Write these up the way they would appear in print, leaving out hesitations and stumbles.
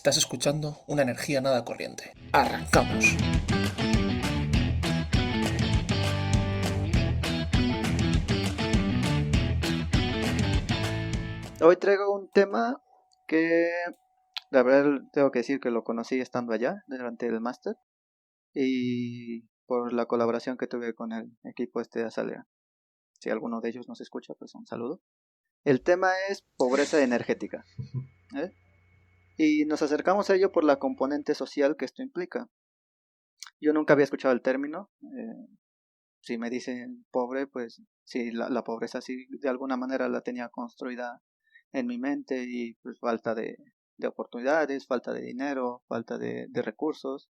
Estás escuchando una energía nada corriente. ¡Arrancamos! Hoy traigo un tema que la verdad tengo que decir que lo conocí estando allá durante el máster y por la colaboración que tuve con el equipo de Azalea. Si alguno de ellos nos escucha, pues un saludo. El tema es pobreza energética, ¿eh? Y nos acercamos a ello por la componente social que esto implica. Yo nunca había escuchado el término. Si me dicen pobre, pues sí, la pobreza sí de alguna manera la tenía construida en mi mente y pues falta de oportunidades, falta de dinero, falta de recursos.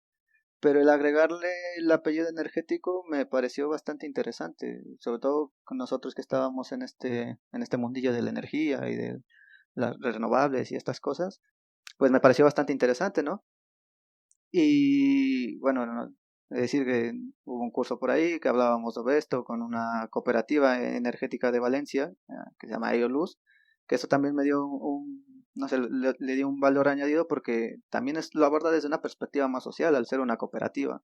Pero el agregarle el apellido energético me pareció bastante interesante, sobre todo con nosotros que estábamos en este mundillo de la energía y de las renovables y estas cosas, pues me pareció bastante interesante, ¿no? Y bueno, es decir que hubo un curso por ahí que hablábamos sobre esto con una cooperativa energética de Valencia, que se llama Eoluz, que eso también me dio no sé, le dio un valor añadido porque también lo aborda desde una perspectiva más social al ser una cooperativa.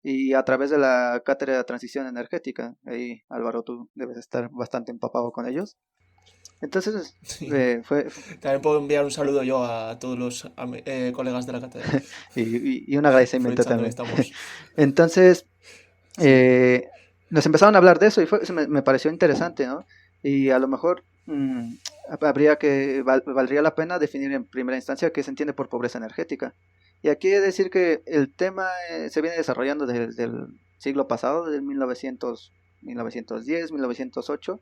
Y a través de la cátedra de transición energética, ahí Álvaro, tú debes estar bastante empapado con ellos. Entonces, Sí. fue, También puedo enviar un saludo yo a todos los colegas de la cátedra, y un agradecimiento aprovechando que también. estamos. Entonces, Sí. eh, nos empezaron a hablar de eso y me pareció interesante, ¿no? Y a lo mejor habría que, valdría la pena definir en primera instancia qué se entiende por pobreza energética. Y aquí he de decir que el tema se viene desarrollando desde el siglo pasado, desde 1910, 1908,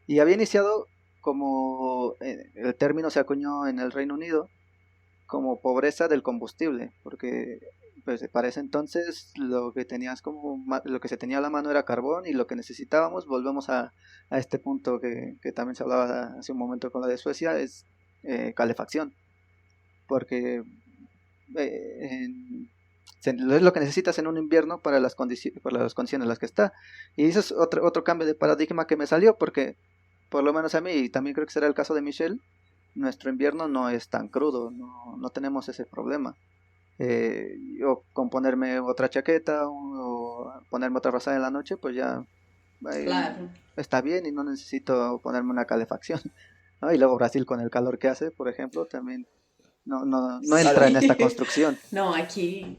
y había iniciado como el término se acuñó en el Reino Unido como pobreza del combustible, porque pues para ese entonces lo que tenías lo que se tenía a la mano era carbón y lo que necesitábamos, volvemos a este punto que también se hablaba hace un momento con la de Suecia, es calefacción, porque es lo que necesitas en un invierno para las condiciones en las que está. Y eso es otro cambio de paradigma que me salió, porque por lo menos a mí, y también creo que será el caso de Michelle, nuestro invierno no es tan crudo, no tenemos ese problema. Yo con ponerme otra chaqueta o ponerme otra frazada en la noche, pues ya eh, Claro. está bien y no necesito ponerme una calefacción. ¿No? Y luego Brasil con el calor que hace, por ejemplo, también no entra en Claro. esta Sí. construcción. No, aquí.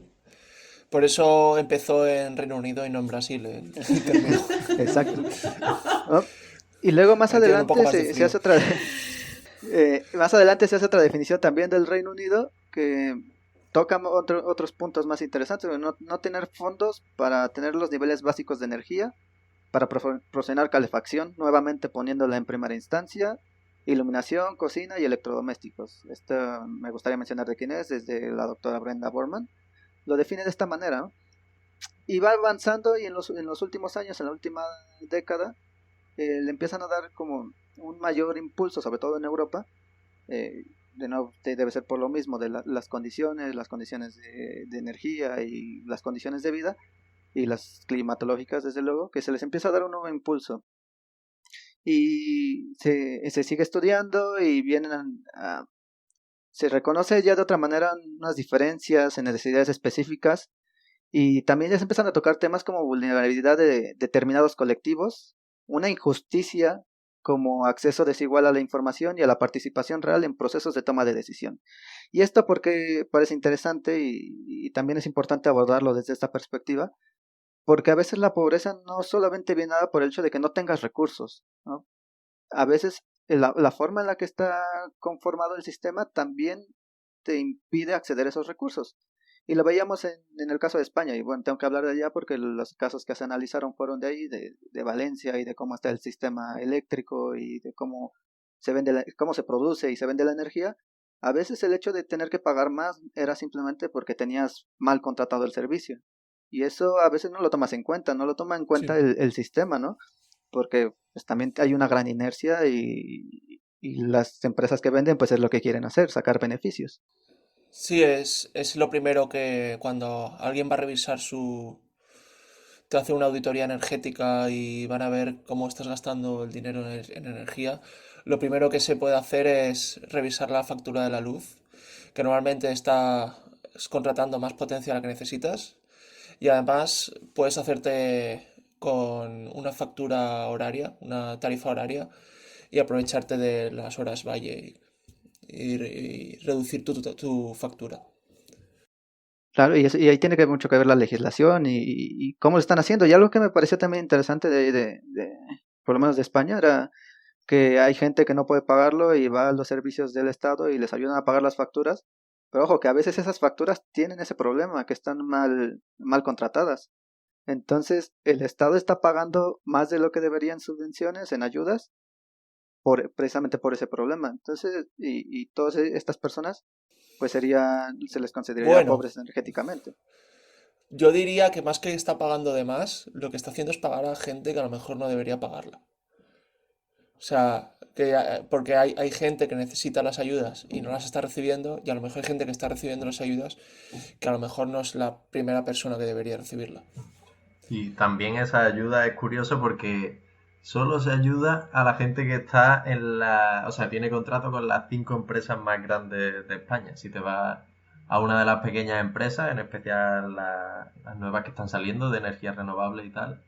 Por eso empezó en Reino Unido y no en Brasil el término. Exacto. ¿No? Y luego más Ahí tienen un poco adelante más de se frío. hace otra más adelante se hace otra definición también del Reino Unido que toca otros puntos más interesantes, no tener fondos para tener los niveles básicos de energía, para proporcionar calefacción, nuevamente poniéndola en primera instancia, iluminación, cocina y electrodomésticos. Esto me gustaría mencionar de quién es, desde la doctora Brenda Borman. Lo define de esta manera, ¿no? Y va avanzando y en los últimos años, en la última década, le empiezan a dar como un mayor impulso, sobre todo en Europa. De nuevo, debe ser por lo mismo de las condiciones de energía y las condiciones de vida y las climatológicas, desde luego, que se les empieza a dar un nuevo impulso. Y se sigue estudiando y se reconoce ya de otra manera unas diferencias en necesidades específicas y también ya se empiezan a tocar temas como vulnerabilidad de determinados colectivos, una injusticia como acceso desigual a la información y a la participación real en procesos de toma de decisión. Y esto porque parece interesante y también es importante abordarlo desde esta perspectiva, porque a veces la pobreza no solamente viene dada por el hecho de que no tengas recursos, ¿no? A veces la forma en la que está conformado el sistema también te impide acceder a esos recursos. Y lo veíamos en el caso de España, y bueno, tengo que hablar de allá porque los casos que se analizaron fueron de ahí, de Valencia, y de cómo está el sistema eléctrico y de cómo cómo se produce y se vende la energía. A veces el hecho de tener que pagar más era simplemente porque tenías mal contratado el servicio. Y eso a veces no lo tomas en cuenta, no lo toma en cuenta Sí. el sistema, ¿no? Porque pues, también hay una gran inercia y las empresas que venden pues es lo que quieren hacer, sacar beneficios. Sí, es lo primero que cuando alguien va a revisar te hace una auditoría energética y van a ver cómo estás gastando el dinero en energía, lo primero que se puede hacer es revisar la factura de la luz que normalmente estás contratando más potencia a la que necesitas y además puedes hacerte con una factura horaria, una tarifa horaria y aprovecharte de las horas valle y reducir tu factura. Claro, y ahí tiene que mucho que ver la legislación y cómo lo están haciendo. Y algo que me pareció también interesante por lo menos de España, era que hay gente que no puede pagarlo y va a los servicios del Estado y les ayudan a pagar las facturas. Pero ojo, que a veces esas facturas tienen ese problema, que están mal contratadas. Entonces, el Estado está pagando más de lo que debería en subvenciones, en ayudas, precisamente por ese problema. Entonces, y todas estas personas, pues se les consideraría Bueno, pobres energéticamente. yo diría que más que está pagando de más, lo que está haciendo es pagar a gente que a lo mejor no debería pagarla. O sea, porque hay gente que necesita las ayudas y no las está recibiendo, y a lo mejor hay gente que está recibiendo las ayudas que a lo mejor no es la primera persona que debería recibirla. Y también esa ayuda es curioso porque solo se ayuda a la gente que está o sea, tiene contrato con las 5 empresas más grandes de España. Si te vas a una de las pequeñas empresas, en especial las nuevas que están saliendo de energías renovables y tal,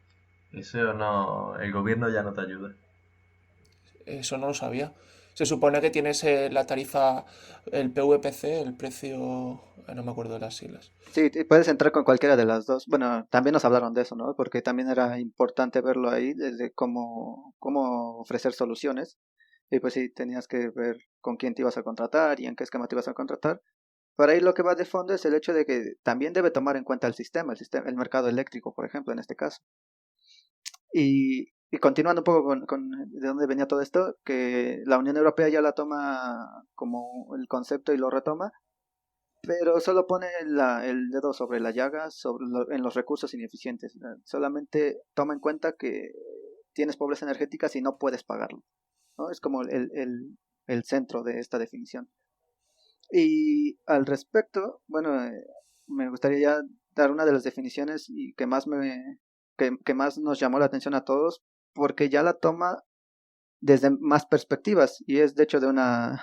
eso no, el gobierno ya no te ayuda. Eso no lo sabía. Se supone que tienes la tarifa, el PVPC, el precio, no me acuerdo de las siglas. Sí, puedes entrar con cualquiera de las dos. Bueno, también nos hablaron de eso, ¿no? Porque también era importante verlo ahí, desde cómo ofrecer soluciones. Y pues sí, tenías que ver con quién te ibas a contratar y en qué esquema te ibas a contratar. Pero ahí lo que va de fondo es el hecho de que también debe tomar en cuenta el mercado eléctrico, por ejemplo, en este caso. Y continuando un poco con de dónde venía todo esto, que la Unión Europea ya la toma como el concepto y lo retoma, pero solo pone el dedo sobre la llaga en los recursos ineficientes. Solamente toma en cuenta que tienes pobreza energética si no puedes pagarlo, ¿no? Es como el centro de esta definición. Y al respecto, bueno, me gustaría ya dar una de las definiciones y que más nos llamó la atención a todos, porque ya la toma desde más perspectivas, y es de hecho de una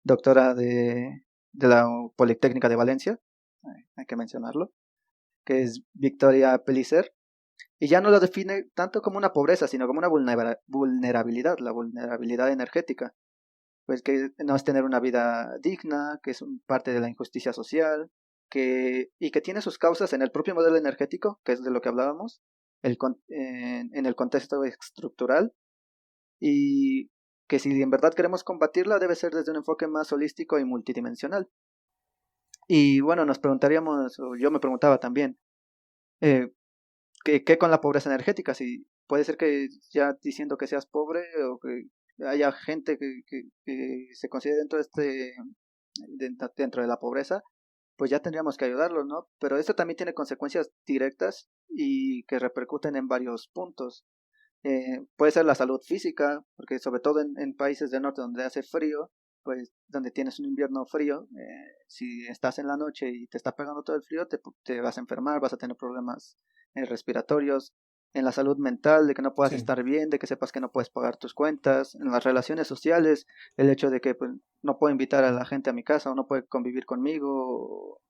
doctora de la Politécnica de Valencia, hay que mencionarlo, que es Victoria Pellicer, y ya no lo define tanto como una pobreza, sino como una vulnerabilidad, la vulnerabilidad energética, pues que no es tener una vida digna, que es parte de la injusticia social, y que tiene sus causas en el propio modelo energético, que es de lo que hablábamos, en el contexto estructural, y que si en verdad queremos combatirla debe ser desde un enfoque más holístico y multidimensional. Y bueno, nos preguntaríamos, o yo me preguntaba también, eh, ¿qué con la pobreza energética? Si puede ser que ya diciendo que seas pobre o que haya gente que se considere dentro de la pobreza, pues ya tendríamos que ayudarlos, ¿no? Pero esto también tiene consecuencias directas y que repercuten en varios puntos. Puede ser la salud física, porque sobre todo en países del norte donde hace frío, pues donde tienes un invierno frío, si estás en la noche y te está pegando todo el frío, te vas a enfermar, vas a tener problemas respiratorios, en la salud mental, de que no puedas Sí. estar bien, de que sepas que no puedes pagar tus cuentas, en las relaciones sociales, el hecho de que pues, no puedo invitar a la gente a mi casa o no puede convivir conmigo,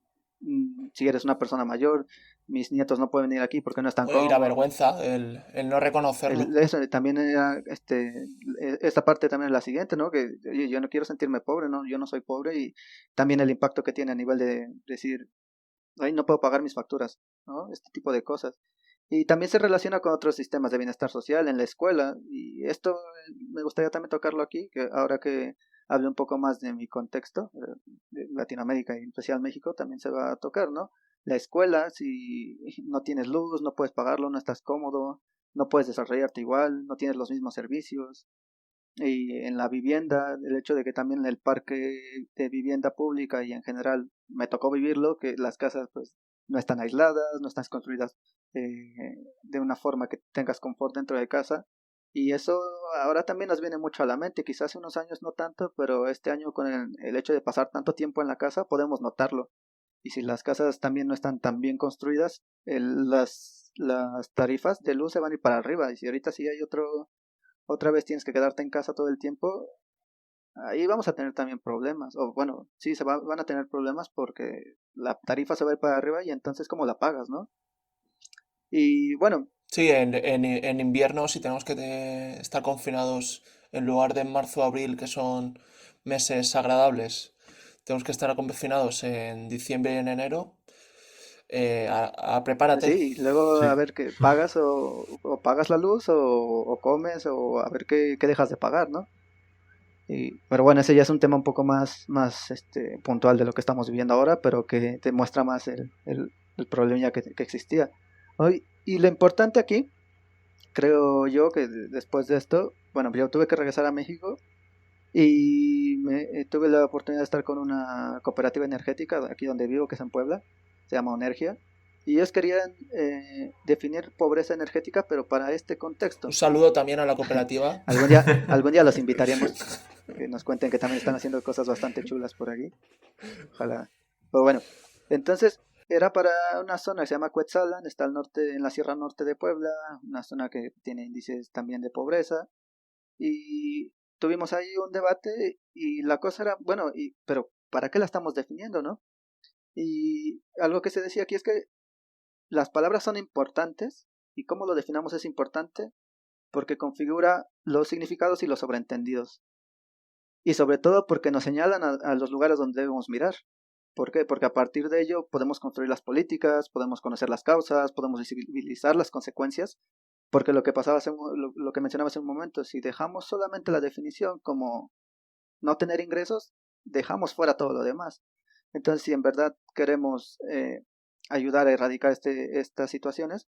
si eres una persona mayor, mis nietos no pueden venir aquí porque no están Y la cómodos. vergüenza, el no reconocerlo. Eso también era, esta parte también es la siguiente, ¿no? Que oye, yo no quiero sentirme pobre, ¿no? Yo no soy pobre y también el impacto que tiene a nivel de decir, ay, no puedo pagar mis facturas, ¿no? Este tipo de cosas. Y también se relaciona con otros sistemas de bienestar social en la escuela y esto me gustaría también tocarlo aquí, que ahora que hable un poco más de mi contexto, de Latinoamérica y en especial México, también se va a tocar, ¿no? La escuela, si no tienes luz, no puedes pagarlo, no estás cómodo, no puedes desarrollarte igual, no tienes los mismos servicios. Y en la vivienda, el hecho de que también el parque de vivienda pública y en general me tocó vivirlo, que las casas pues no están aisladas, no están construidas de una forma que tengas confort dentro de casa. Y eso ahora también nos viene mucho a la mente, quizás hace unos años no tanto, pero este año con el hecho de pasar tanto tiempo en la casa podemos notarlo. Y si las casas también no están tan bien construidas, las tarifas de luz se van a ir para arriba. Y si ahorita sí hay otra vez tienes que quedarte en casa todo el tiempo, ahí vamos a tener también problemas. O bueno, sí, van a tener problemas porque la tarifa se va a ir para arriba y entonces ¿cómo la pagas, no? Y bueno, Sí, en invierno, si tenemos que estar confinados en lugar de en marzo o abril, que son meses agradables, tenemos que estar confinados en diciembre y en enero, prepárate. sí, luego a Sí. ver qué pagas o pagas la luz o comes o a ver qué dejas de pagar, ¿no? Pero bueno, ese ya es un tema un poco más puntual de lo que estamos viviendo ahora, pero que te muestra más el problema que existía. Hoy, y lo importante aquí, creo yo que después de esto, bueno, yo tuve que regresar a México y tuve la oportunidad de estar con una cooperativa energética aquí donde vivo, que es en Puebla, se llama Onergia, y ellos querían definir pobreza energética, pero para este Un contexto. saludo también a la cooperativa. Algún día los invitaremos, que nos cuenten que también están haciendo cosas bastante chulas por aquí. Ojalá. Pero bueno, entonces era para una zona que se llama Cuetzalan, está al norte, en la Sierra Norte de Puebla, una zona que tiene índices también de pobreza. Y tuvimos ahí un debate y la cosa era, bueno, pero ¿para qué la estamos definiendo, no? Y algo que se decía aquí es que las palabras son importantes y cómo lo definamos es importante porque configura los significados y los sobreentendidos. Y sobre todo porque nos señalan a los lugares donde debemos mirar. ¿Por qué? Porque a partir de ello podemos construir las políticas, podemos conocer las causas, podemos visibilizar las consecuencias, porque lo que pasaba lo que mencionaba hace un momento, si dejamos solamente la definición como no tener ingresos, dejamos fuera todo lo demás. Entonces, si en verdad queremos ayudar a erradicar estas situaciones,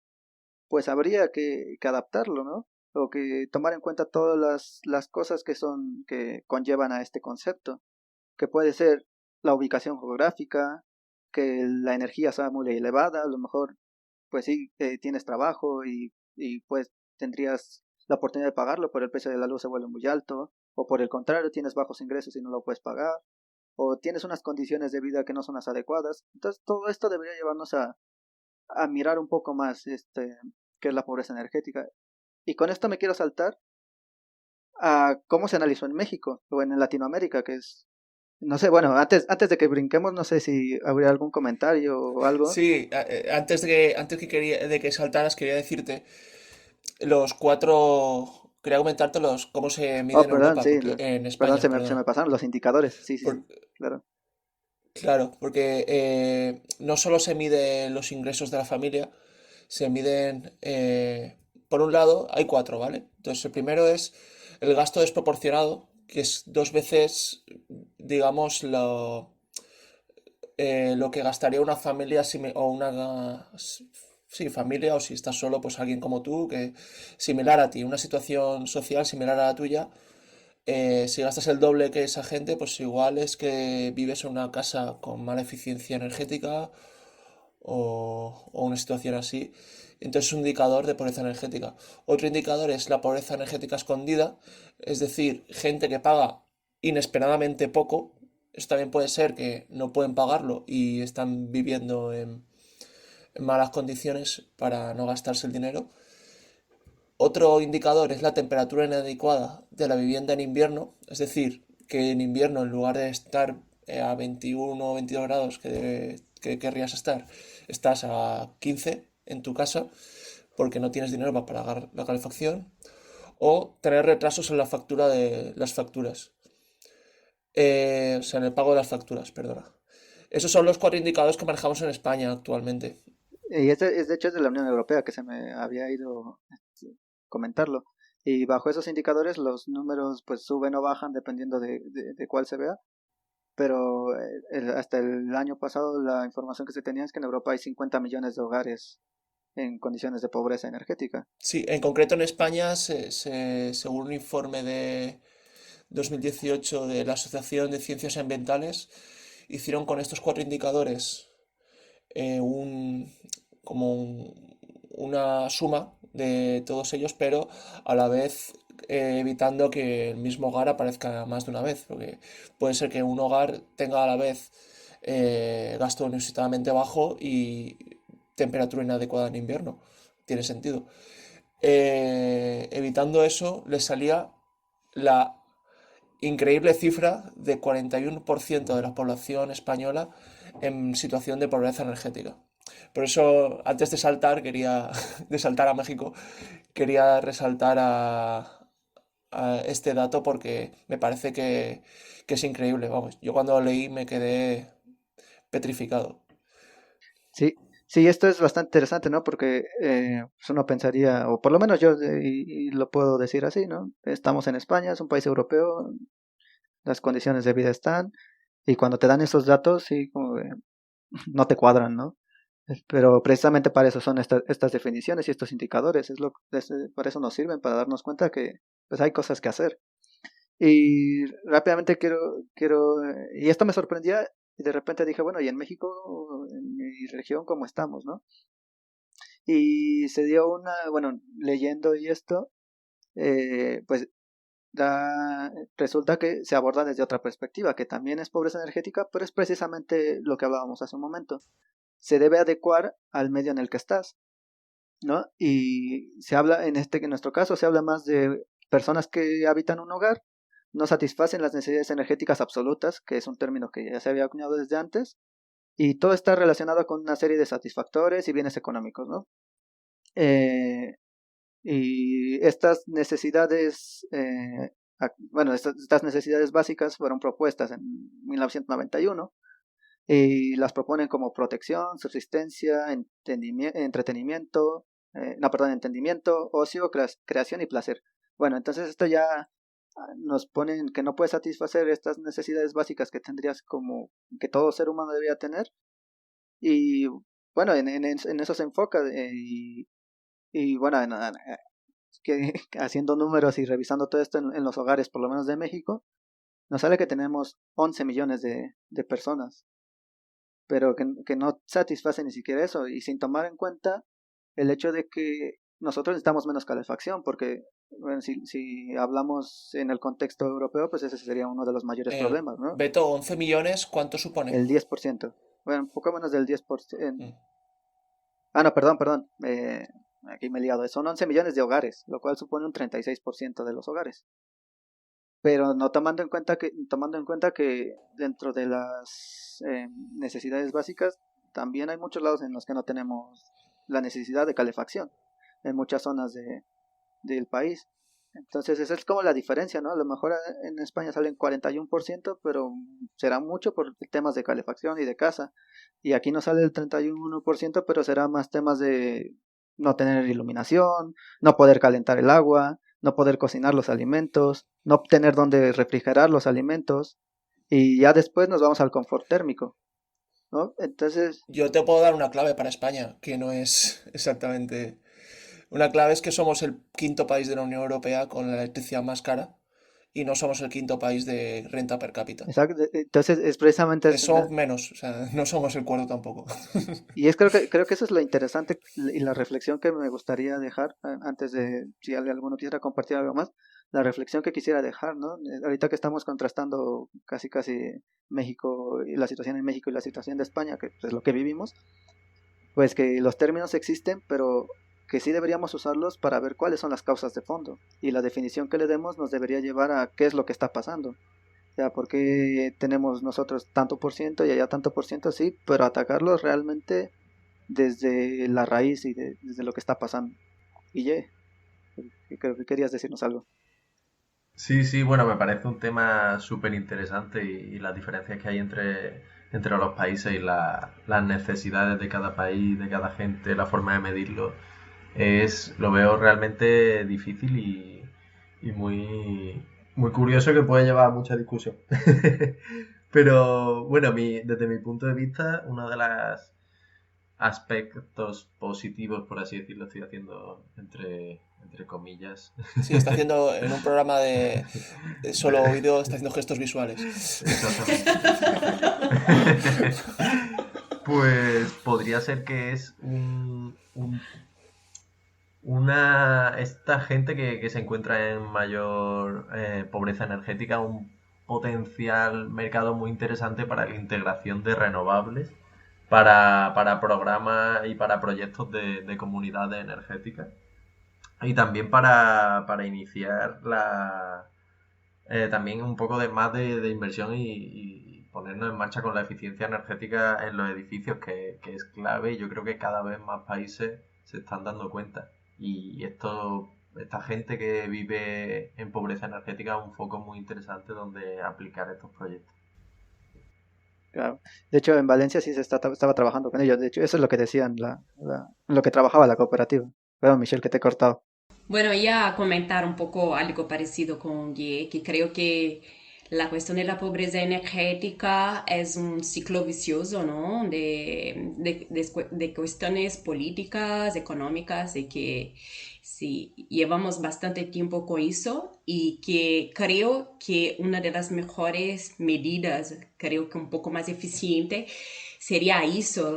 pues habría que adaptarlo, ¿no? O que tomar en cuenta todas las cosas que conllevan a este concepto, que puede ser la ubicación geográfica, que la energía sea muy elevada, a lo mejor pues sí tienes trabajo y pues tendrías la oportunidad de pagarlo, pero el precio de la luz se vuelve muy alto, o por el contrario tienes bajos ingresos y no lo puedes pagar, o tienes unas condiciones de vida que no son las adecuadas. Entonces todo esto debería llevarnos a mirar un poco más qué es la pobreza energética. Y con esto me quiero saltar a cómo se analizó en México o en Latinoamérica, que es, no sé, bueno, antes de que brinquemos, no sé si habría algún comentario o algo. Sí, de que saltaras, quería decirte los cuatro, quería comentarte cómo se mide Oh, en perdón, Europa, sí, porque en perdón, España, se me perdona. pasaron los indicadores, sí, sí, Por- sí, claro. claro, porque no solo se miden los ingresos de la familia, se miden, por un lado, hay cuatro, ¿vale? Entonces, el primero es el gasto desproporcionado, que es dos veces, digamos, lo que gastaría una familia o una sí, familia, o si estás solo, pues alguien como tú, que similar a ti, una situación social similar a la tuya. Si gastas el doble que esa gente, pues igual es que vives en una casa con mala eficiencia energética o una situación así. Entonces es un indicador de pobreza energética. Otro indicador es la pobreza energética escondida, es decir, gente que paga inesperadamente poco. Esto también puede ser que no pueden pagarlo y están viviendo en malas condiciones para no gastarse el dinero. Otro indicador es la temperatura inadecuada de la vivienda en invierno, es decir, que en invierno en lugar de estar a 21 o 22 grados que querrías estar, estás a 15 en tu casa porque no tienes dinero para pagar la calefacción o tener retrasos en la factura de las facturas. O sea, en el pago de las facturas, perdona. Esos son los cuatro indicadores que manejamos en España actualmente. Y de hecho es de la Unión Europea que se me había ido comentarlo. Y bajo esos indicadores los números pues suben o bajan dependiendo de cuál se vea. Pero hasta el año pasado la información que se tenía es que en Europa hay 50 millones de hogares en condiciones de pobreza energética. Sí, en concreto en España, según un informe de 2018 de la Asociación de Ciencias Ambientales, hicieron con estos cuatro indicadores eh, un, una suma de todos ellos, pero a la vez evitando que el mismo hogar aparezca más de una vez, porque puede ser que un hogar tenga a la vez gasto inusitadamente bajo y temperatura inadecuada en invierno. Tiene sentido. Evitando eso, les salía la increíble cifra de 41% de la población española en situación de pobreza energética. Por eso, antes de saltar, de saltar a México, quería resaltar a este dato porque me parece que es increíble. Vamos, yo cuando lo leí me quedé petrificado. Sí, sí, esto es bastante interesante, ¿no? Porque pues uno pensaría, o por lo menos yo y lo puedo decir así, ¿no? Estamos en España, es un país europeo, las condiciones de vida están, y cuando te dan esos datos, sí, como que no te cuadran, ¿no? Pero precisamente para eso son estas definiciones y estos indicadores, para eso nos sirven, para darnos cuenta que pues hay cosas que hacer. Y rápidamente y esto me sorprendía, y de repente dije, bueno, y en México, en mi región, ¿cómo estamos, no? Y se dio bueno, leyendo y esto, pues resulta que se aborda desde otra perspectiva, que también es pobreza energética, pero es precisamente lo que hablábamos hace un momento. Se debe adecuar al medio en el que estás, ¿no? Y se habla, en nuestro caso, se habla más de personas que habitan un hogar, no satisfacen las necesidades energéticas absolutas, que es un término que ya se había acuñado desde antes, y todo está relacionado con una serie de satisfactores y bienes económicos, ¿no? Eh, y estas necesidades, bueno, estas necesidades básicas fueron propuestas en 1991 y las proponen como protección, subsistencia, entretenimiento, entendimiento, ocio, creación y placer. Bueno, entonces esto ya nos ponen que no puede satisfacer estas necesidades básicas que tendrías como que todo ser humano debería tener. Y bueno, en eso se enfoca y bueno, que, haciendo números y revisando todo esto en los hogares, por lo menos de México, nos sale que tenemos 11 millones de personas, pero que no satisface ni siquiera eso, y sin tomar en cuenta el hecho de que nosotros necesitamos menos calefacción, porque bueno, si hablamos en el contexto europeo, pues ese sería uno de los mayores problemas, ¿no? Beto, 11 millones, ¿cuánto supone? El 10%. Bueno, un poco menos del 10%. Mm. Ah, no, perdón. Aquí me he liado. Son 11 millones de hogares, lo cual supone un 36% de los hogares. Pero no tomando en cuenta que dentro de las necesidades básicas, también hay muchos lados en los que no tenemos la necesidad de calefacción, en muchas zonas del país. Entonces esa es como la diferencia, ¿no? A lo mejor en España salen 41%, pero será mucho por temas de calefacción y de casa. Y aquí no sale el 31%, pero será más temas de no tener iluminación, no poder calentar el agua, no poder cocinar los alimentos, no tener donde refrigerar los alimentos. Y ya después nos vamos al confort térmico, ¿no? Entonces, Yo te puedo dar una clave para España, que no es exactamente... Una clave es que somos el quinto país de la Unión Europea con la electricidad más cara y no somos el quinto país de renta per cápita. entonces es precisamente Somos menos, o sea, no somos el cuarto tampoco. y creo que eso es lo interesante y la reflexión que me gustaría dejar antes de, si alguno quisiera compartir algo más, la reflexión que quisiera dejar, ¿no? Ahorita que estamos contrastando casi México y la situación en México y la situación de España, que es lo que vivimos, pues que los términos existen, pero que sí deberíamos usarlos para ver cuáles son las causas de fondo y la definición que le demos nos debería llevar a qué es lo que está pasando. O sea, ¿por qué tenemos nosotros tanto por ciento y allá tanto por ciento? Sí, pero atacarlos realmente desde la raíz y desde lo que está pasando. Y creo que querías decirnos algo. Sí, sí, bueno, me parece un tema súper interesante y las diferencias que hay entre los países y las necesidades de cada país, de cada gente, la forma de medirlo, lo veo realmente difícil y muy curioso que puede llevar a mucha discusión. Pero bueno, desde mi punto de vista, uno de los aspectos positivos, por así decirlo, estoy haciendo entre comillas. Sí, está haciendo en un programa de solo de- oído, está haciendo gestos visuales. Exactamente. Pues podría ser que es esta gente que se encuentra en mayor pobreza energética, un potencial mercado muy interesante para la integración de renovables, para programas y para proyectos de comunidades energéticas. Y también para iniciar también un poco de más de inversión y ponernos en marcha con la eficiencia energética en los edificios, que es clave y yo creo que cada vez más países se están dando cuenta. Y esta gente que vive en pobreza energética es un foco muy interesante donde aplicar estos proyectos. Claro. De hecho, en Valencia sí estaba trabajando con ellos. De hecho, eso es lo que decían, lo que trabajaba la cooperativa. Pero, Michelle, que te he cortado. Bueno, ya comentar un poco algo parecido con Guille, que creo que la cuestión de la pobreza energética es un ciclo vicioso, ¿no? De cuestiones políticas, económicas, y que sí, llevamos bastante tiempo con eso y que creo que una de las mejores medidas, creo que un poco más eficiente, sería eso,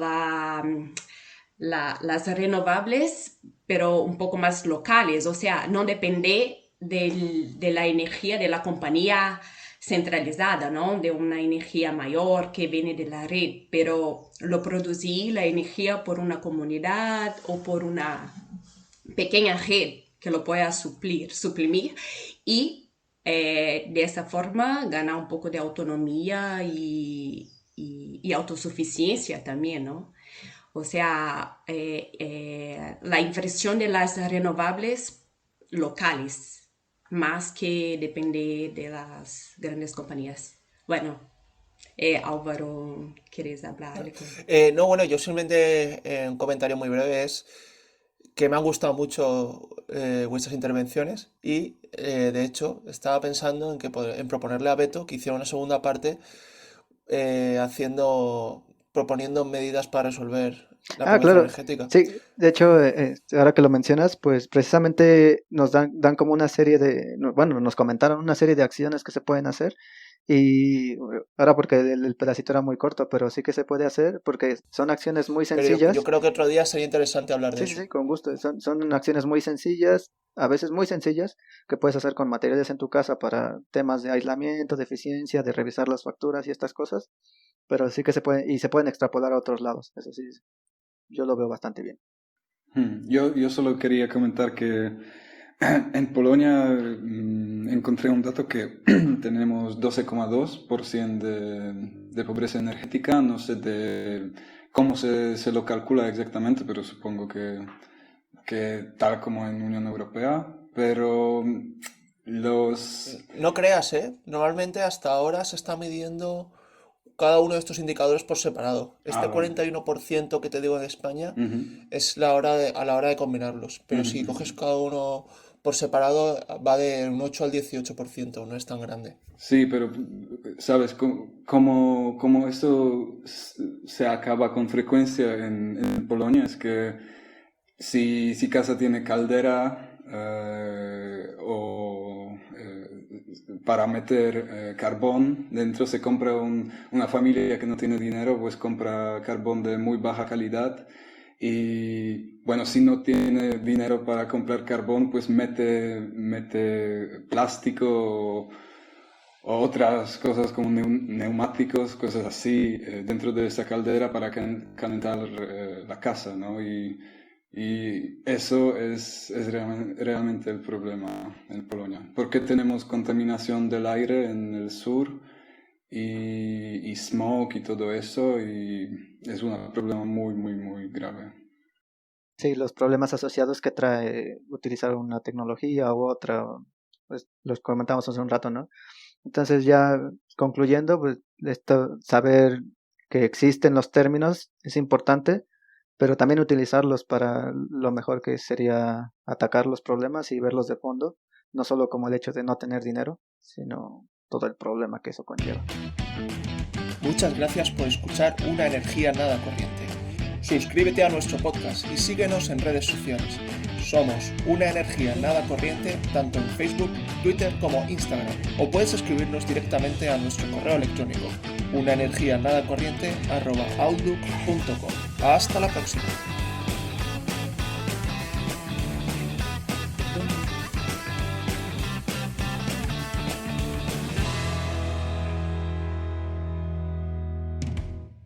las renovables, pero un poco más locales, o sea, no depende de la energía de la compañía centralizada, ¿no? De una energía mayor que viene de la red, pero lo producir la energía por una comunidad o por una pequeña red que lo pueda suprimir y de esa forma gana un poco de autonomía y autosuficiencia también, ¿no? O sea, la inversión de las renovables locales, más que depender de las grandes compañías. Bueno, Álvaro, ¿quieres hablar algo? No, bueno, yo simplemente un comentario muy breve es que me han gustado mucho vuestras intervenciones y de hecho estaba pensando en proponerle a Beto que hiciera una segunda parte proponiendo medidas para resolver la Ah, pobreza claro. energética. Sí, de hecho, ahora que lo mencionas, pues precisamente nos dan como una serie bueno, nos comentaron una serie de acciones que se pueden hacer y ahora porque el pedacito era muy corto, pero sí que se puede hacer porque son acciones muy Pero yo sencillas. creo que otro día sería interesante hablar de Sí, sí, eso. sí, con gusto. Son acciones muy sencillas, a veces muy sencillas, que puedes hacer con materiales en tu casa para temas de aislamiento, de eficiencia, de revisar las facturas y estas cosas, pero sí que se pueden extrapolar a otros lados. Eso sí, yo lo veo bastante bien. Yo solo quería comentar que en Polonia encontré un dato que tenemos 12,2% de pobreza energética. No sé de cómo se lo calcula exactamente, pero supongo que tal como en Unión Europea. Pero los... No creas, ¿eh? Normalmente hasta ahora se está midiendo cada uno de estos indicadores por separado. Ah, Este vale. 41% que te digo de España Ujú, es a la hora de combinarlos. Pero ujú, si ujú. coges cada uno por separado, va de un 8 al 18%, no es tan grande. Sí, pero ¿sabes cómo esto se acaba con frecuencia en Polonia? Es que si casa tiene caldera o para meter carbón dentro, se compra una familia que no tiene dinero, pues compra carbón de muy baja calidad. Y bueno, si no tiene dinero para comprar carbón, pues mete plástico o otras cosas como neumáticos, cosas así, dentro de esa caldera para calentar la casa, ¿no? Y eso es realmente el problema en Polonia. Porque tenemos contaminación del aire en el sur y smog y todo eso, y es un problema muy, muy, muy grave. Sí, los problemas asociados que trae utilizar una tecnología u otra, pues los comentamos hace un rato, ¿no? Entonces ya concluyendo, pues saber que existen los términos es importante, pero también utilizarlos para lo mejor que sería atacar los problemas y verlos de fondo, no solo como el hecho de no tener dinero, sino todo el problema que eso conlleva. Muchas gracias por escuchar Una Energía Nada Corriente. Suscríbete a nuestro podcast y síguenos en redes sociales. Somos Una Energía Nada Corriente tanto en Facebook, Twitter como Instagram. O puedes escribirnos directamente a nuestro correo electrónico unaenergianadacorriente@outlook.com. Hasta la próxima.